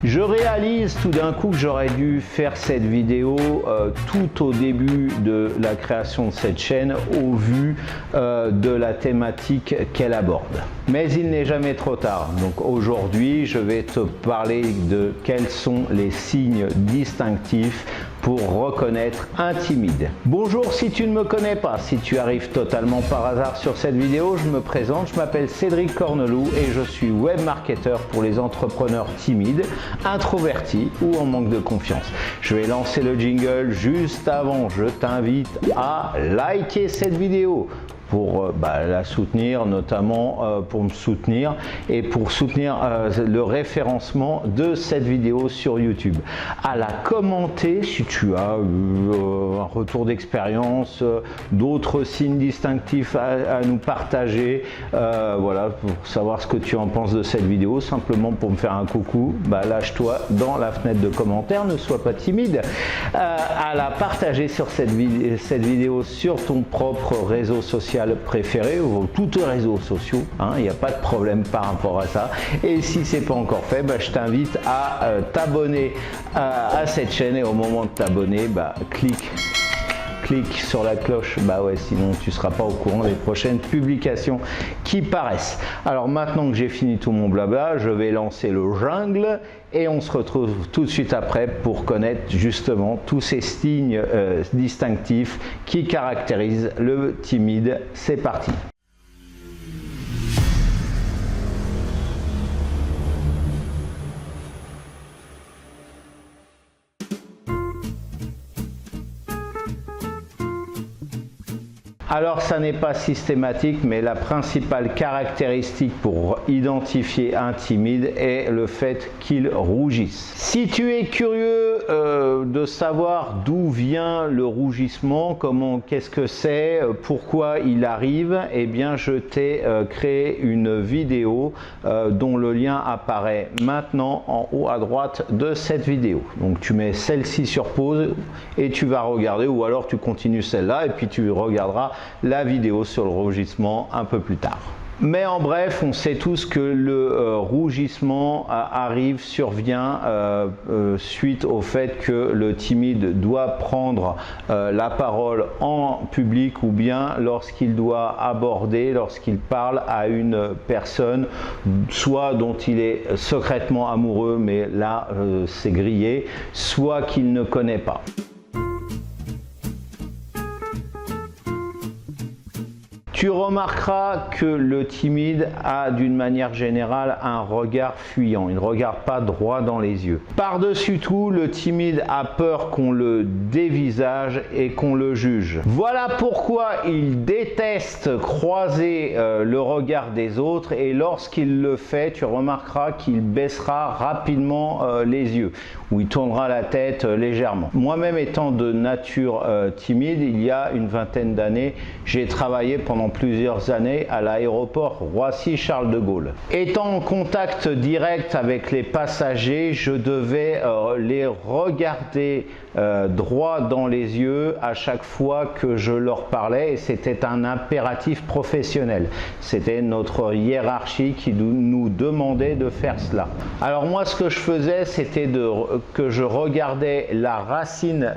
Je réalise tout d'un coup que j'aurais dû faire cette vidéo tout au début de la création de cette chaîne au vu de la thématique qu'elle aborde. Mais il n'est jamais trop tard. Donc aujourd'hui, je vais te parler de quels sont les signes distinctifs pour reconnaître un timide. Bonjour, si tu ne me connais pas, si tu arrives totalement par hasard sur cette vidéo, je me présente, je m'appelle Cédric Corneloup et je suis web marketeur pour les entrepreneurs timides, introvertis ou en manque de confiance. Je vais lancer le jingle juste avant, je t'invite à liker cette vidéo pour la soutenir, notamment pour me soutenir et pour soutenir le référencement de cette vidéo sur YouTube. À la commenter si tu as un retour d'expérience, d'autres signes distinctifs à nous partager, voilà, pour savoir ce que tu en penses de cette vidéo, simplement pour me faire un coucou, lâche-toi dans la fenêtre de commentaires, ne sois pas timide, à la partager sur cette vidéo sur ton propre réseau social préféré ou tous tes réseaux sociaux, il n'y a pas de problème par rapport à ça. Et si c'est pas encore fait, je t'invite à t'abonner à cette chaîne et au moment de t'abonner, clique sur la cloche, sinon tu ne seras pas au courant des prochaines publications qui paraissent. Alors maintenant que j'ai fini tout mon blabla, je vais lancer le jungle et on se retrouve tout de suite après pour connaître justement tous ces signes distinctifs qui caractérisent le timide. C'est parti. Alors ça n'est pas systématique, mais la principale caractéristique pour identifier un timide est le fait qu'il rougisse. Si tu es curieux de savoir d'où vient le rougissement, qu'est-ce que c'est, pourquoi il arrive, eh bien je t'ai créé une vidéo dont le lien apparaît maintenant en haut à droite de cette vidéo. Donc tu mets celle-ci sur pause et tu vas regarder, ou alors tu continues celle-là et puis tu regarderas la vidéo sur le rougissement un peu plus tard. Mais en bref, on sait tous que le rougissement survient suite au fait que le timide doit prendre la parole en public ou bien lorsqu'il doit lorsqu'il parle à une personne, soit dont il est secrètement amoureux, mais là c'est grillé, soit qu'il ne connaît pas. Tu remarqueras que le timide a d'une manière générale un regard fuyant, il ne regarde pas droit dans les yeux. Par-dessus tout, le timide a peur qu'on le dévisage et qu'on le juge. Voilà pourquoi il déteste croiser le regard des autres et lorsqu'il le fait, tu remarqueras qu'il baissera rapidement les yeux ou il tournera la tête légèrement. Moi-même étant de nature timide, il y a une vingtaine d'années, j'ai travaillé pendant plusieurs années à l'aéroport Roissy-Charles de Gaulle. Étant en contact direct avec les passagers, je devais les regarder droit dans les yeux à chaque fois que je leur parlais et c'était un impératif professionnel. C'était notre hiérarchie qui nous demandait de faire cela. Alors moi ce que je faisais c'était que je regardais la racine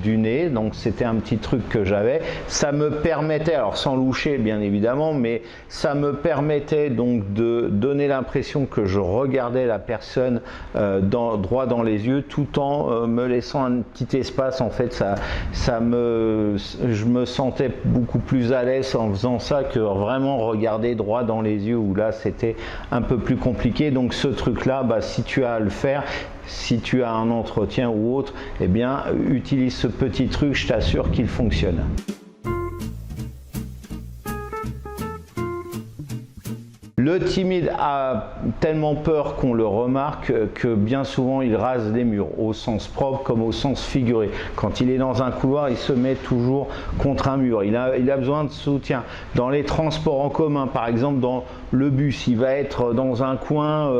du nez, donc c'était un petit truc que j'avais, ça me permettait, alors sans loucher bien évidemment, mais ça me permettait donc de donner l'impression que je regardais la personne droit dans les yeux tout en me laissant un petit espace. En fait je me sentais beaucoup plus à l'aise en faisant ça que vraiment regarder droit dans les yeux où là c'était un peu plus compliqué. Donc ce truc là, si tu as à le faire, si tu as un entretien ou autre, eh bien utilise ce petit truc, je t'assure qu'il fonctionne. Le timide a tellement peur qu'on le remarque que bien souvent il rase des murs, au sens propre comme au sens figuré. Quand il est dans un couloir, il se met toujours contre un mur. Il a besoin de soutien. Dans les transports en commun, par exemple dans le bus, il va être dans un coin,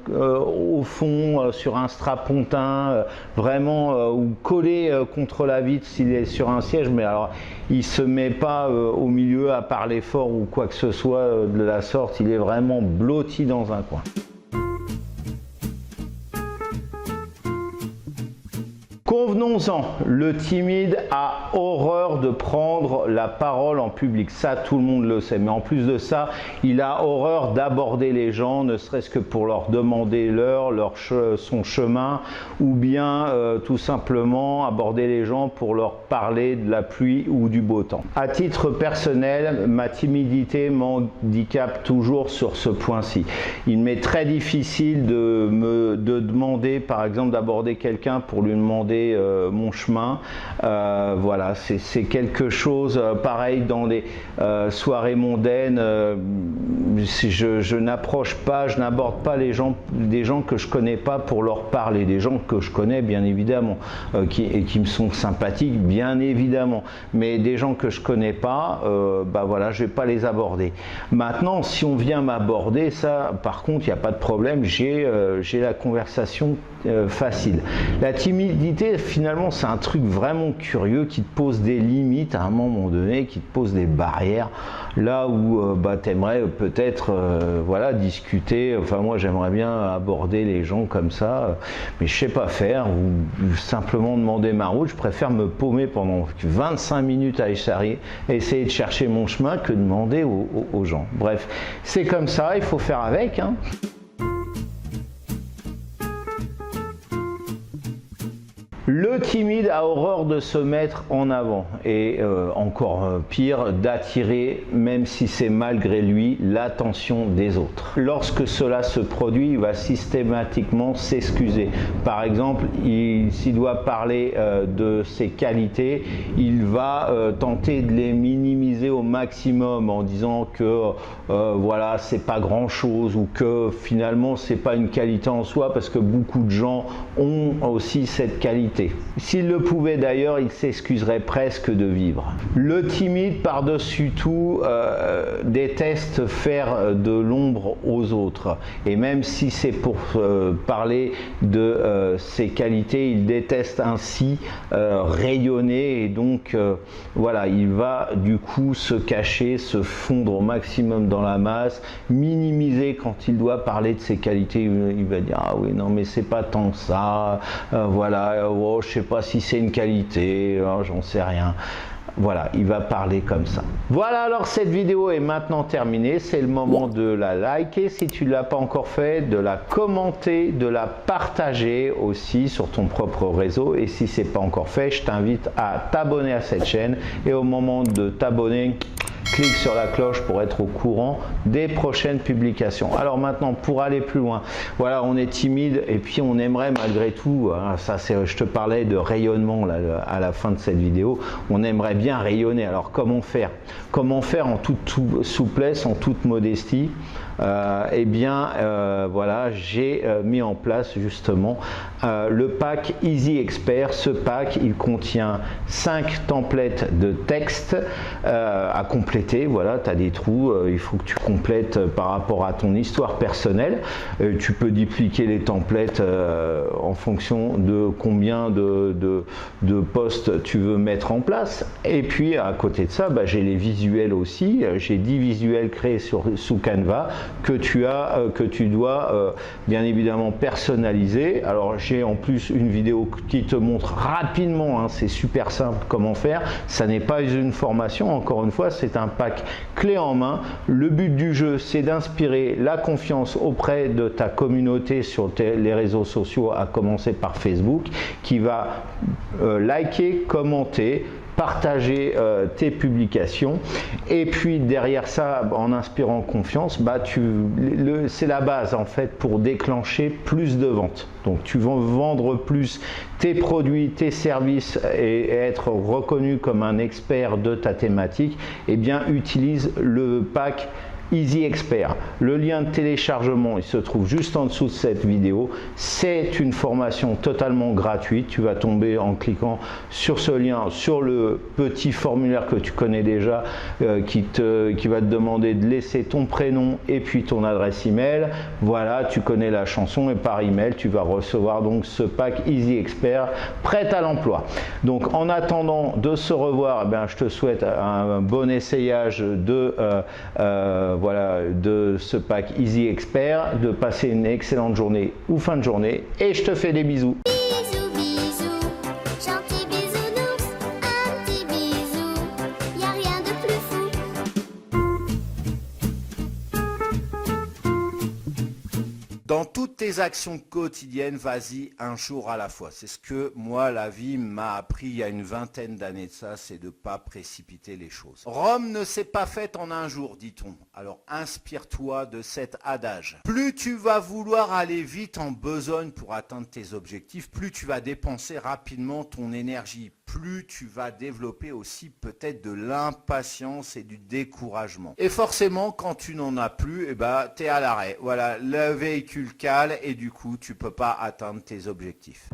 au fond, sur un strapontin, vraiment ou collé contre la vitre s'il est sur un siège. Mais alors, il ne se met pas au milieu à parler fort ou quoi que ce soit de la sorte. Il est vraiment blotti dans un coin. Revenons-en, le timide a horreur de prendre la parole en public, ça tout le monde le sait, mais en plus de ça, il a horreur d'aborder les gens, ne serait-ce que pour leur demander son chemin, ou bien tout simplement aborder les gens pour leur parler de la pluie ou du beau temps. À titre personnel, ma timidité m'handicape toujours sur ce point-ci. Il m'est très difficile de demander, par exemple, d'aborder quelqu'un pour lui demander mon chemin. Voilà, c'est quelque chose pareil dans les soirées mondaines. Je n'approche pas, je n'aborde pas des gens que je connais pas pour leur parler, des gens que je connais bien évidemment et qui me sont sympathiques bien évidemment, mais des gens que je connais pas, bah voilà, je vais pas les aborder. Maintenant, si on vient m'aborder, ça par contre il n'y a pas de problème, j'ai la conversation facile. La timidité finalement c'est un truc vraiment curieux qui te pose des limites à un moment donné, qui te pose des barrières là où bah, tu aimerais peut-être voilà, discuter. Enfin moi j'aimerais bien aborder les gens comme ça, mais je sais pas faire, ou simplement demander ma route. Je préfère me paumer pendant 25 minutes à essayer de chercher mon chemin que demander aux gens. Bref, c'est comme ça, il faut faire avec, hein. Le timide a horreur de se mettre en avant et encore pire, d'attirer, même si c'est malgré lui, l'attention des autres. Lorsque cela se produit, il va systématiquement s'excuser. Par exemple, s'il doit parler de ses qualités, il va tenter de les minimiser au maximum en disant que voilà, c'est pas grand chose, ou que finalement c'est pas une qualité en soi, parce que beaucoup de gens ont aussi cette qualité. S'il le pouvait d'ailleurs, il s'excuserait presque de vivre. Le timide, par-dessus tout, déteste faire de l'ombre aux autres. Et même si c'est pour parler de ses qualités, il déteste ainsi rayonner. Et donc, voilà, il va du coup se cacher, se fondre au maximum dans la masse, minimiser quand il doit parler de ses qualités. Il va dire, ah oui, non, mais c'est pas tant ça, voilà, oh, je sais pas si c'est une qualité, oh, j'en sais rien. Voilà, il va parler comme ça. Voilà, alors cette vidéo est maintenant terminée. C'est le moment de la liker si tu ne l'as pas encore fait, de la commenter, de la partager aussi sur ton propre réseau. Et si ce n'est pas encore fait, je t'invite à t'abonner à cette chaîne. Et au moment de t'abonner, clique sur la cloche pour être au courant des prochaines publications. Alors maintenant, pour aller plus loin, voilà, on est timide et puis on aimerait malgré tout, hein, ça c'est, je te parlais de rayonnement là, à la fin de cette vidéo, on aimerait bien rayonner. Alors comment faire? Comment faire en toute souplesse, en toute modestie? Eh bien, voilà, j'ai mis en place justement le pack Easy Expert. Ce pack, il contient 5 templates de texte à compléter. Voilà, tu as des trous, il faut que tu complètes par rapport à ton histoire personnelle. Tu peux dupliquer les templates en fonction de combien de posts tu veux mettre en place. Et puis, à côté de ça, bah, j'ai les visuels aussi. J'ai 10 visuels créés sous Canva que tu dois bien évidemment personnaliser. Alors j'ai en plus une vidéo qui te montre rapidement, hein, c'est super simple comment faire. Ça n'est pas une formation, encore une fois, c'est un pack clé en main. Le but du jeu, c'est d'inspirer la confiance auprès de ta communauté sur les réseaux sociaux, à commencer par Facebook, qui va liker, commenter, partager tes publications, et puis derrière ça, en inspirant confiance, bah, c'est la base en fait pour déclencher plus de ventes. Donc tu vas vendre plus tes produits, tes services et être reconnu comme un expert de ta thématique. Et bien utilise le pack Easy Expert. Le lien de téléchargement, il se trouve juste en dessous de cette vidéo. C'est une formation totalement gratuite. Tu vas tomber en cliquant sur ce lien, sur le petit formulaire que tu connais déjà, qui va te demander de laisser ton prénom et puis ton adresse email. Voilà, tu connais la chanson, et par email, tu vas recevoir donc ce pack Easy Expert prêt à l'emploi. Donc en attendant de se revoir, eh bien, je te souhaite un bon essayage voilà, de ce pack Easy Expert, de passer une excellente journée ou fin de journée, et je te fais des bisous. Bisous, bisous. Dans toutes tes actions quotidiennes, vas-y un jour à la fois. C'est ce que moi, la vie m'a appris il y a une vingtaine d'années de ça, c'est de ne pas précipiter les choses. Rome ne s'est pas faite en un jour, dit-on. Alors inspire-toi de cet adage. Plus tu vas vouloir aller vite en besogne pour atteindre tes objectifs, plus tu vas dépenser rapidement ton énergie. Plus tu vas développer aussi peut-être de l'impatience et du découragement. Et forcément, quand tu n'en as plus, tu es à l'arrêt. Voilà, le véhicule cale et du coup, tu ne peux pas atteindre tes objectifs.